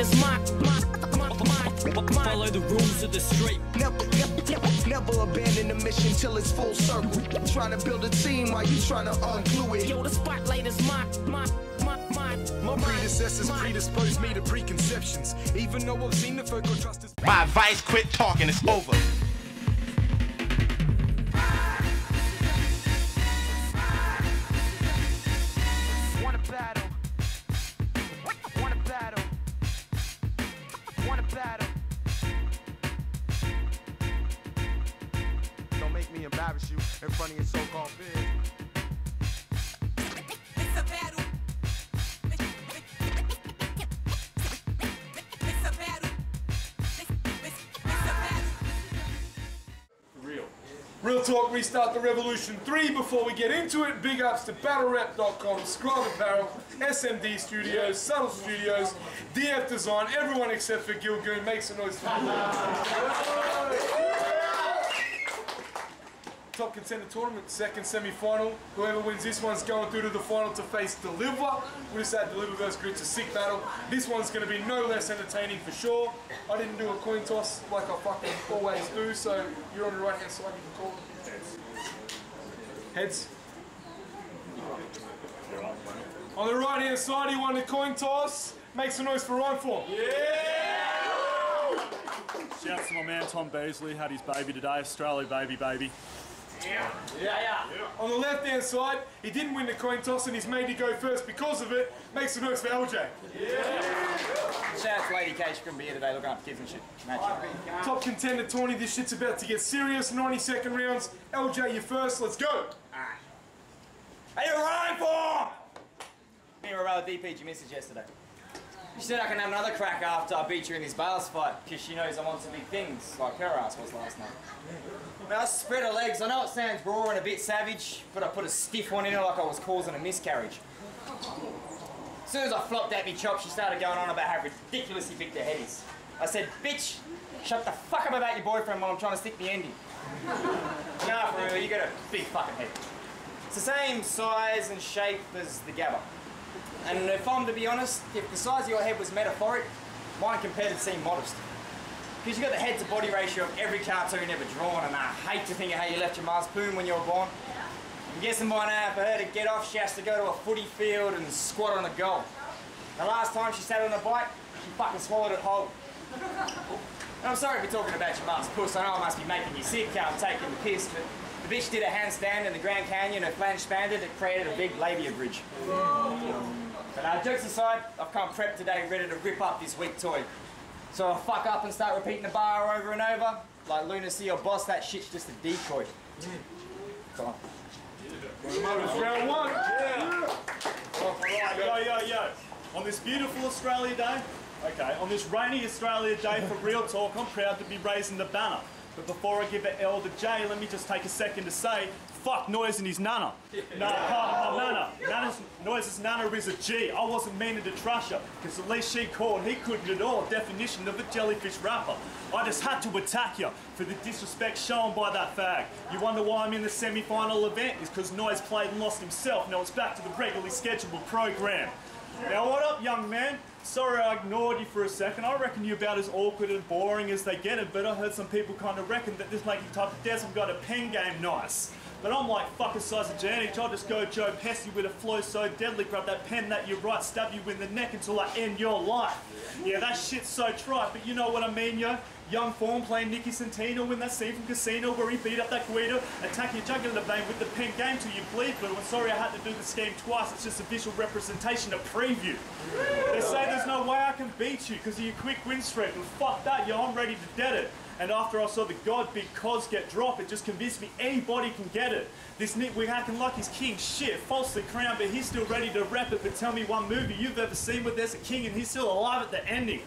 spotlighters, follow the rules of the street. Never abandon the mission till it's full circle. Trying to build a team while you trying to unglue it. Yo, the spotlight is mine. My predecessors predisposed me to preconceptions. Even though I've seen the folk I trust is My advice, quit talking, it's over. Wanna battle. Wanna battle. Wanna battle. don't make me embarrass you in front of your so-called peers. It's a battle. Real talk, restart the revolution 3. Before we get into it, big ups to battlerep.com, Scribe Apparel, SMD Studios, Subtle Studios, DF Design, everyone except for Gilgoon. Make some noise for Top Contender Tournament, second semi-final. Whoever wins this one's going through to the final to face Deliver. We just had Deliver versus Grit's a sick battle. This one's going to be no less entertaining for sure. I didn't do a coin toss like I fucking always do, so you're on the right hand side, you can call it. Heads. On the right hand side, he won the coin toss. Make some noise for RhymeForm. Shouts to my man Tom Beasley, had his baby today, Australia baby. Yeah. On the left hand side, he didn't win the coin toss and he's made to go first because of it. Make some noise for Eljay. Shout out to Lady K, she couldn't be here today looking after kids and shit. Top Contender tourney, this shit's about to get serious. 90-second rounds. Eljay, you first, let's go. Hey, RhymeForm! Me and Rebel DP'd your message yesterday. She said I can have another crack after I beat you in this bars fight, because she knows I'm on some big things, like her ass was last night. Now, I spread her legs. I know it sounds raw and a bit savage, but I put a stiff one in her like I was causing a miscarriage. As soon as I flopped at me chop, she started going on about how ridiculously big the head is. I said, bitch, shut the fuck up about your boyfriend while I'm trying to stick the ending. Nah, for real, you got a big fucking head. It's the same size and shape as the Gabba. And if I'm to be honest, if the size of your head was metaphoric, mine compared to seem modest. Because you got the head to body ratio of every cartoon ever drawn, and I hate to think of how you left your mother's poon when you were born. I'm guessing by now, for her to get off, she has to go to a footy field and squat on a goal. The last time she sat on a bike, she fucking swallowed it whole. And I'm sorry for talking about your mother's puss. I know I must be making you sick, I'm taking the piss, but the bitch did a handstand in the Grand Canyon, her flange expanded, it created a big labia bridge. But jokes aside, I've come prepped today, ready to rip up this weak toy. So I fuck up and start repeating the bar over and over. Like Lunacy or Boss, that shit's just a decoy. Come on. Round one. Yo. On this beautiful Australia Day, on this rainy Australia Day, for real talk, I'm proud to be raising the banner. But before I give it L to J, let me just take a second to say, fuck Noise and his nana. Noise's nana is a G. I wasn't meaning to trash her, because at least she called, he couldn't at all. Definition of a jellyfish rapper. I just had to attack you for the disrespect shown by that fag. You wonder why I'm in the semi-final event? It's because Noise played and lost himself. Now it's back to the regularly scheduled program. Now what up, young man? Sorry I ignored you for a second. I reckon you're about as awkward and boring as they get it, but I heard some people kind of reckon that this making type of Desmond got a pen game nice. But I'm like fucking size of Janich, I'll just go Joe Pesci with a flow so deadly, grab that pen that you write, stab you in the neck until I end your life. Yeah, that shit's so trite, but you know what I mean, yo? Young Form playing Nicky Santino in that scene from Casino where he beat up that Guido, attack your jugular vein with the pen game till you bleed through. I'm sorry I had to do the scheme twice, it's just a visual representation, a preview. They say there's no way I can beat you because of your quick win streak, and fuck that, yo, I'm ready to dead it. And after I saw the god big cos get dropped, it just convinced me anybody can get it. This nitwig acting like he's king, shit, falsely crowned, but he's still ready to rep it. But tell me one movie you've ever seen where there's a king and he's still alive at the ending.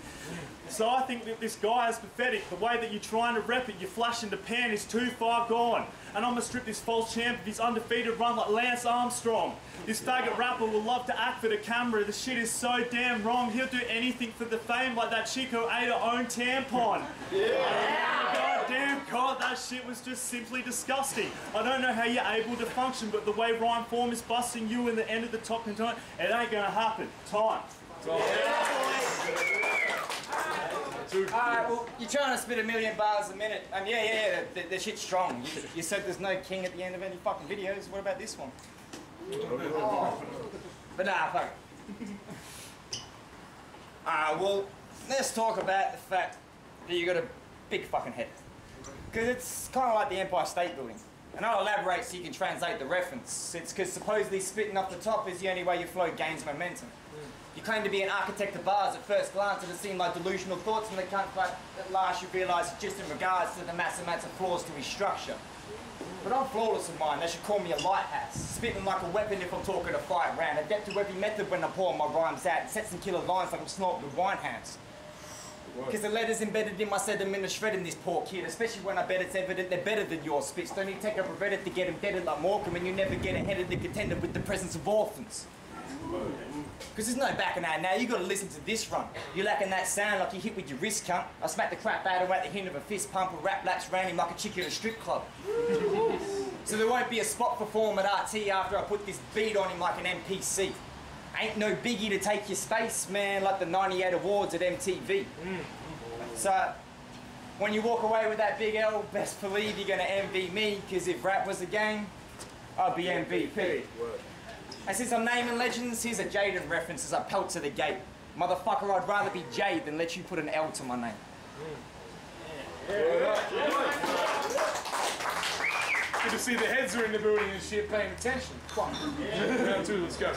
So I think that this guy is pathetic. The way that you're trying to rep it, you flash in the pan is too far gone. And I'm gonna strip this false champ of his undefeated run like Lance Armstrong. This faggot rapper will love to act for the camera. The shit is so damn wrong. He'll do anything for the fame like that chick who ate her own tampon. Goddamn God, that shit was just simply disgusting. I don't know how you're able to function, but the way RhymeForm is busting you in the end of the top contender, it ain't gonna happen. Time. dude. Alright, well, you're trying to spit 1,000,000 bars a minute. Yeah, the shit's strong. You said there's no king at the end of any fucking videos. What about this one? But nah, fuck it. Well, let's talk about the fact that you got a big fucking head. Because it's kind of like the Empire State Building. And I'll elaborate so you can translate the reference. It's because supposedly spitting off the top is the only way your flow gains momentum. You claim to be an architect of bars at first glance, and it seemed like delusional thoughts from the cunt, but at last you realise it's just in regards to the massive amounts of flaws to his structure. But I'm flawless in mine, they should call me a lighthouse. Spitting like a weapon if I'm talking a fight round. Adept to every method when I pour my rhymes out. Set some killer lines like I'm snorting with wine hands. Because the letters embedded in my sediment are shredding this poor kid, especially when I bet it's evident they're better than your spits. Don't need to take up a Reddit to get embedded like Morecambe, and you never get ahead of the contender with the presence of orphans. Because there's no backing out now, you gotta listen to this run. You're lacking that sound like you hit with your wrist, cunt. I smack the crap out of him at the hint of a fist pump, or rap laps round him like a chick at a strip club. So there won't be a spot for form at RT after I put this beat on him like an NPC. Ain't no biggie to take your space, man, like the 98 awards at MTV. So, when you walk away with that big L, best believe you're gonna envy me, because if rap was a game, I'd be MVP. And since I'm naming legends, here's a Jaden reference as I pelt to the gate. Motherfucker, I'd rather be Jade than let you put an L to my name. Good to see the heads are in the building and shit paying attention. Come on. Round two, let's go.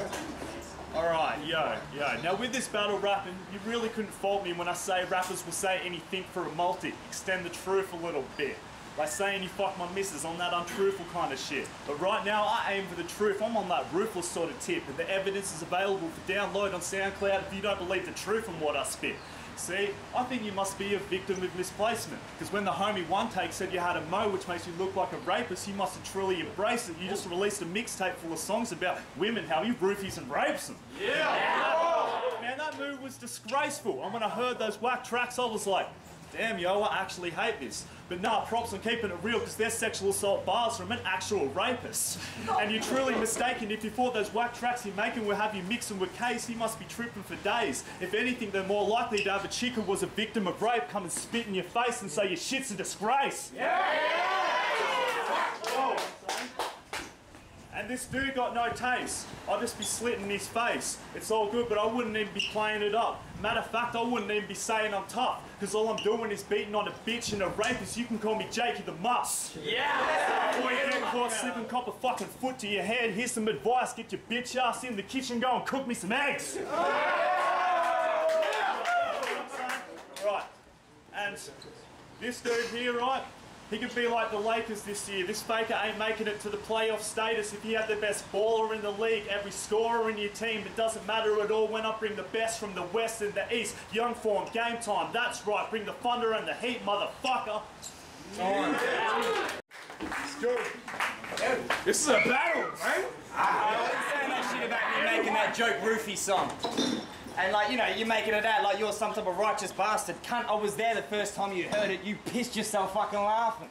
Alright, yo. Now with this battle rapping, you really couldn't fault me when I say rappers will say anything for a multi. Extend the truth a little bit. Like saying you fuck my missus on that untruthful kind of shit. But right now, I aim for the truth. I'm on that ruthless sort of tip. And the evidence is available for download on SoundCloud if you don't believe the truth in what I spit. See, I think you must be a victim of misplacement. Because when the homie One Take said you had a mo which makes you look like a rapist, you must have truly embraced it. You just released a mixtape full of songs about women, how you roofies and rapes them. Yeah! Man, that move was disgraceful. And when I heard those whack tracks, I was like, damn, yo, I actually hate this. But nah, props on keeping it real, because they're sexual assault bars from an actual rapist. And you're truly mistaken if you thought those whack tracks you're making will have you mixing with Case. He must be tripping for days. If anything, they're more likely to have a chick who was a victim of rape come and spit in your face and say your shit's a disgrace. Whoa. And this dude got no taste. I'll just be slitting his face. It's all good, but I wouldn't even be playing it up. Matter of fact, I wouldn't even be saying I'm tough, because all I'm doing is beating on a bitch and a rapist. You can call me Jakey the Muss. Yeah! Before you get caught slipping, cop a fucking foot to your head, here's some advice. Get your bitch ass in the kitchen, go and cook me some eggs. Right. And this dude here, right? He could be like the Lakers this year. This faker ain't making it to the playoff status if he had the best baller in the league, every scorer in your team. It doesn't matter at all when I bring the best from the West and the East. Young form, game time, that's right. Bring the thunder and the heat, motherfucker. Let's go. This is a battle, right? I wasn't saying that shit about me making that joke roofie song. And like, you know, you're making it out like you're some type of righteous bastard. Cunt, I was there the first time you heard it. You pissed yourself fucking laughing.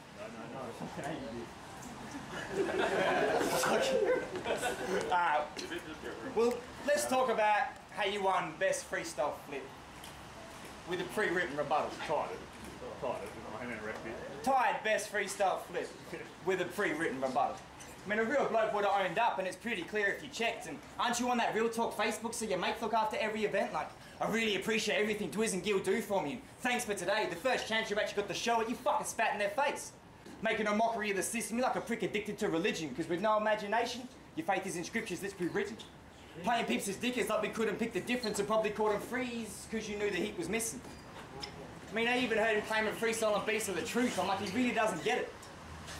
Well, let's talk about how you won Best Freestyle Flip with a pre-written rebuttal. Tied Best Freestyle Flip with a pre-written rebuttal. I mean, a real bloke would have owned up, and it's pretty clear if you checked. And aren't you on that Real Talk Facebook so your mates look after every event? Like, I really appreciate everything Twiz and Gil do for me. Thanks for today. The first chance you've actually got to show it, you fucking spat in their face. Making a mockery of the system, you're like a prick addicted to religion, because with no imagination, your faith is in scriptures that's pre-written. Playing peeps as dickers like we couldn't pick the difference and probably caught him freeze because you knew the heat was missing. I mean, I even heard him claiming freestyle and beats are the truth. I'm like, he really doesn't get it.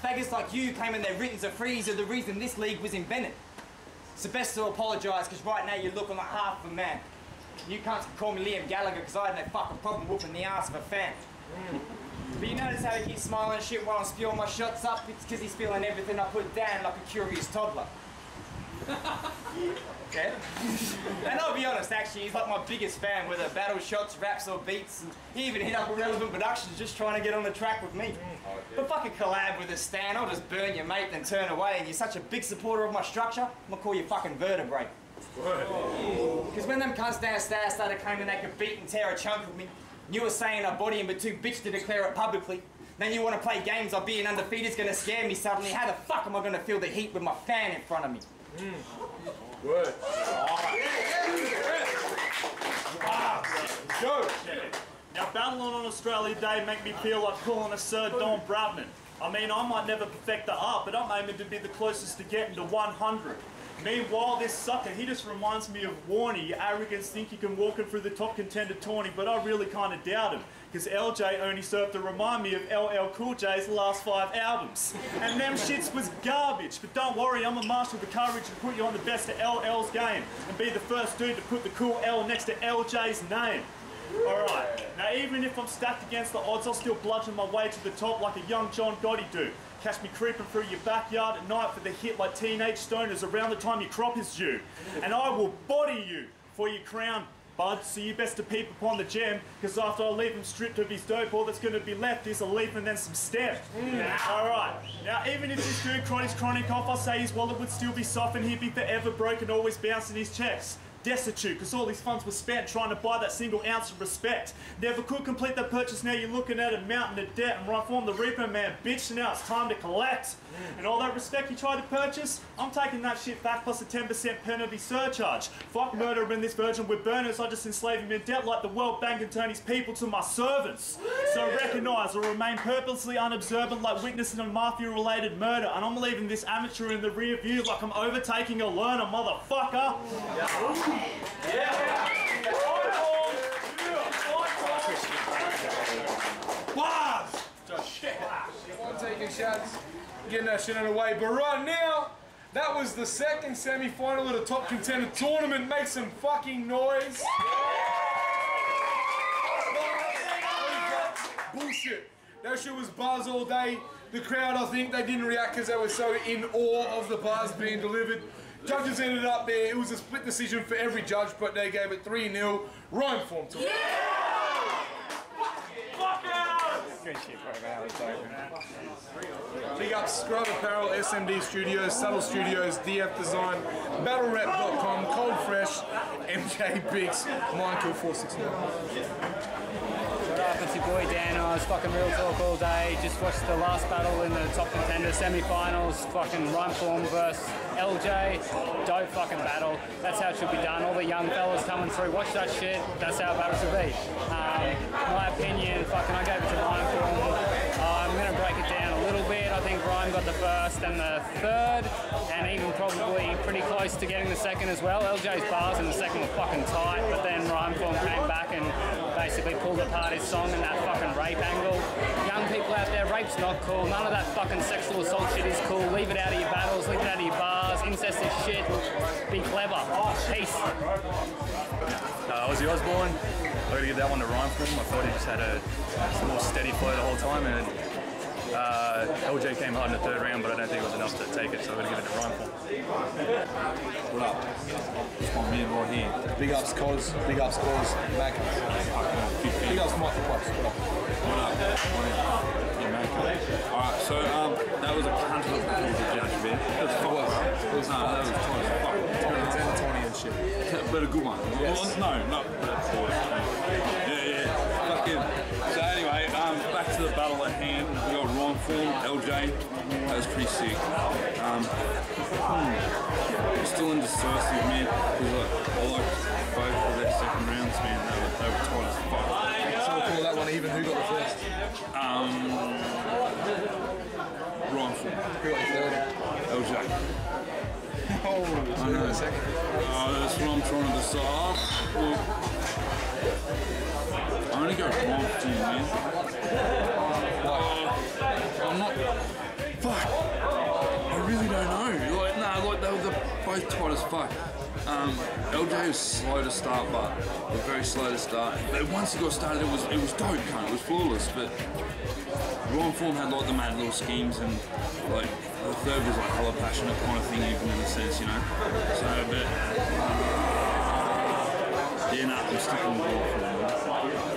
Faggots like you claiming their writtens are freeze are the reason this league was invented. So best to apologise, because right now you're looking like half of a man. You can't call me Liam Gallagher because I had no fucking problem whooping the ass of a fan. But you notice how he keeps smiling and shit while I'm spewing my shots up? It's because he's feeling everything I put down like a curious toddler. Okay? And I'll be honest, actually, he's like my biggest fan, whether battle shots, raps or beats. And he even hit up Irrelevant Productions just trying to get on the track with me. But fucking collab with a Stan, I'll just burn your mate then turn away. And you're such a big supporter of my structure, I'm gonna call you fucking vertebrae. Because when them cunts downstairs started claiming they could beat and tear a chunk of me, You were saying I body him, but too bitch to declare it publicly. Then you want to play games like being undefeated's going to scare me suddenly. How the fuck am I going to feel the heat with my fan in front of me? Word. Go. Now, battling on Australia Day make me feel like calling a Sir Don Bradman. I mean, I might never perfect the art, but I'm aiming to be the closest to getting to 100. Meanwhile, this sucker, he just reminds me of Warney. Your arrogance think you can walk him through the top contender tourney, but I really kind of doubt him. Because Eljay only served to remind me of LL Cool J's last 5 albums. And them shits was garbage. But don't worry, I'm a master of the courage to put you on the best of LL's game. And be the first dude to put the cool L next to LJ's name. Alright, now even if I'm stacked against the odds, I'll still bludgeon my way to the top like a young John Gotti do. Catch me creeping through your backyard at night for the hit like teenage stoners around the time your crop is due. And I will body you for your crown, bud, so you best to peep upon the gem, because after I leave him stripped of his dope, all that's going to be left is a leaf and then some stem. Alright, now even if this dude cried his chronic off, I'll say his wallet would still be soft and he'd be forever broke and always bouncing his checks. Destitute, because all his funds were spent trying to buy that single ounce of respect. Never could complete that purchase, now you're looking at a mountain of debt. And RhymeForm the Reaper man, bitch, so now it's time to collect. And all that respect you tried to purchase, I'm taking that shit back plus a 10% penalty surcharge. Fuck murder in this virgin with burners, I just enslave him in debt like the World Bank and turn his people to my servants. So recognise or remain purposely unobservant like witnessing a mafia-related murder. And I'm leaving this amateur in the rear view like I'm overtaking a learner, motherfucker. Bars! I'm taking shots, getting that shit out of the way. But right now, that was the second semi-final of the Top Contender tournament. Make some fucking noise. Bullshit. That shit was bars all day. The crowd, I think, they didn't react because they were so in awe of the bars being delivered. Judges ended up there. It was a split decision for every judge, but they gave it 3-0. RhymeForm to it. Big up Scrub Apparel, SMD Studios, Subtle Studios, DF Design, BattleRep.com, Cold Fresh, MJ Biggs, Michael469. What up, it's your boy Dan. I was fucking real talk all day. Just watched the last battle in the Top Contender semi-finals. Fucking RhymeForm versus Eljay. Dope fucking battle. That's how it should be done. All the young fellas coming through, watch that shit. That's how a battle should be. My opinion, fucking I gave it to RhymeForm. I'm going to break it down a little bit. I think Rhyme got the first and the third, and even probably pretty close to getting the second as well. Eljay's bars in the second were fucking tight, but then RhymeForm came back and basically pulled apart his song and that fucking rape angle. Young people out there, rape's not cool. None of that fucking sexual assault shit is cool. Leave it out of your battles, leave it out of your bars. Incest is shit. Be clever. Peace. Ozzy Osbourne. I'm going to give that one to RhymeForm. I thought he just had a more steady flow the whole time, and Eljay came hard in the third round, but I don't think it was enough to take it, so I'm going to give it to RhymeForm. What up? It's my man right here. Big ups, Cos. Big ups, Cos. Mac. Big ups, Michael Pops. What up? Yeah, man. Alright, so that was a cunt of a judge, man. That was fuck, bro. That was tight as fuck. 10 and shit. But a good one. Yes. Well, no, not yeah. Fucking. So anyway, back to the battle at hand. We got RhymeForm, Eljay. That was pretty sick. Still indecisive, man. Because I like both of their second rounds, man. They were tight as fuck. So we'll call that one even. Who got the first? RhymeForm. Who got the third? Eljay. Oh, so a second. That's what I'm trying to decide. Well, I'm going to go RhymeForm, man. I'm not... Fuck. I really don't know. Like they were both tight as fuck. Eljay was slow to start, but very slow to start. But once he got started, it was dope, cunt. It was flawless. But RhymeForm had like the mad little schemes, and like the third was like hella passionate kind of thing, even in a sense, you know. So, but yeah, I'm sticking with RhymeForm.